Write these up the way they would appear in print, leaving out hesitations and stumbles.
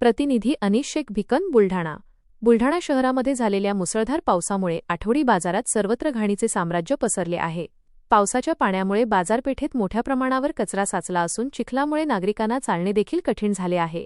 प्रतिनिधी अनिश शेख भिकन, बुलढाणा। बुलढाणा शहरामध्ये झालेल्या मुसळधार पावसामुळे आठवडी बाजारात सर्वत्र घाणीचे साम्राज्य पसरले आहे। पावसाच्या पाण्यामुळे बाजारपेठेत मोठ्या प्रमाणावर कचरा साचला असून चिखलामुळे नागरिकांना चालणे देखील कठीण झाले आहे।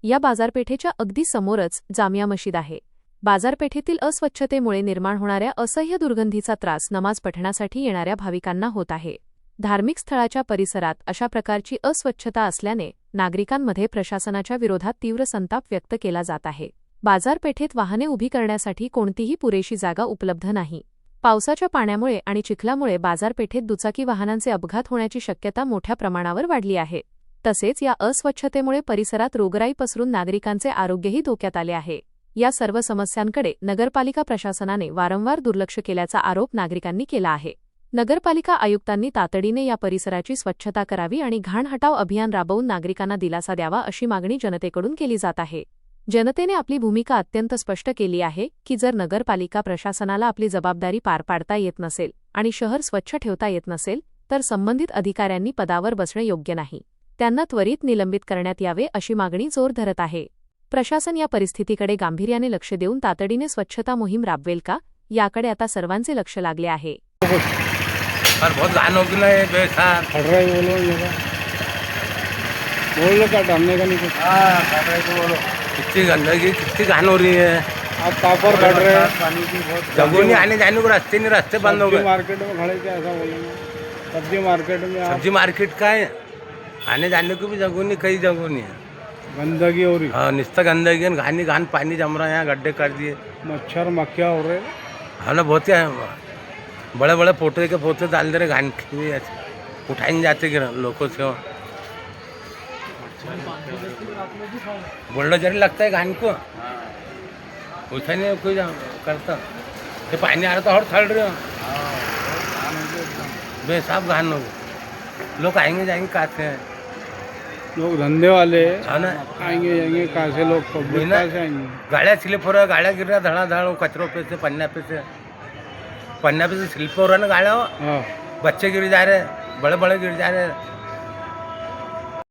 या बाजारपेठेच्या अगदी समोरच जामिया मशीद आहे। बाजारपेठेतील अस्वच्छतेमुळे निर्माण होणाऱ्या असह्य दुर्गंधीचा त्रास नमाज पठणासाठी येणाऱ्या भाविकांना होत आहे। धार्मिक स्थळाच्या परिसरात अशा प्रकारची अस्वच्छता असल्याने नागरिकांमध्ये प्रशासनाच्या विरोधात तीव्र संताप व्यक्त केला जात आहे। बाजारपेठेत वाहने उभी करण्यासाठी कोणतीही पुरेशी जागा उपलब्ध नाही। पावसाच्या पाण्यामुळे आणि चिखलामुळे बाजारपेठेत दुचाकी वाहनांचे अपघात होण्याची शक्यता मोठ्या प्रमाणावर वाढली आहे। तसेच या अस्वच्छतेमुळे परिसरात रोगराई पसरून नागरिकांचे आरोग्यही धोक्यात आले आहे। या सर्व समस्यांकडे नगरपालिका प्रशासनाने वारंवार दुर्लक्ष केल्याचा आरोप नागरिकांनी केला आहे। नगरपालिका आयुक्तांनी तातडीने या परिसराची स्वच्छता करावी आणि घाण हटाव अभियान राबवून नागरिकांना दिलासा द्यावा अशी मागणी जनतेकडून केली जात आहे। जनतेने आपली भूमिका अत्यंत स्पष्ट केली आहे की जर नगरपालिका प्रशासनाला आपली जबाबदारी पार पाडता येत नसेल आणि शहर स्वच्छ ठेवता येत नसेल तर संबंधित अधिकाऱ्यांनी पदावर बसणे योग्य नाही। त्यांना त्वरित निलंबित करण्यात यावे अशी मागणी जोर धरत आहे। प्रशासन या परिस्थितीकडे गांभीर्याने लक्ष देऊन तातडीने स्वच्छता मोहीम राबवेल का, याकडे आता सर्वांचे लक्ष लागले आहे। बहुत घान हो गई है बेकार हट रहा है बोलो क्या डालने का नहीं कुछ। हाँ कर रहे तो बोलो कितनी गंदगी कितनी घान हो रही है। आप कापर कट रहे हैं पानी की बहुत जगह नहीं आने जाने को रास्ते नहीं, रास्ते बंद हो गए। मार्केट में खड़े क्या ऐसा बोलेंगे। सब्जी मार्केट में आप सब्जी मार्केट का है, आने जाने को भी जगह नहीं, कई जगह नहीं है। गंदगी हो रही, हाँ निस्ता गंदगी है, घानी घान पानी जम रहा है, यहाँ गड्ढे कर दिए। मच्छर मक्खियाँ हो रहे। हाँ ना बहुत है, बड़े बड़े पोटे के पोते डाल दे रहे, घान की उठाए जाते लोगों से बुलडोजर लगता है घान को, उठा नहीं कोई करता। ये पानी आ रहा तो और थल रहे हो बेसाब घान हो। लोग आएंगे जाएंगे कहाँ से, लोग धंधे वाले हाँ ना आएंगे जाएंगे कहाँ से, लोग पब्लिक कहाँ से आएंगे। गाड़ियाँ स्लिप हो रहा है, गाड़ियाँ गिर रहा धड़ाधड़, कचरों पे से पन्ना पे से स्लिप हो रहा है ना गाड़ियाँ, हाँ बच्चे गिर जा रहे, बड़े बड़े गिर जा रहे।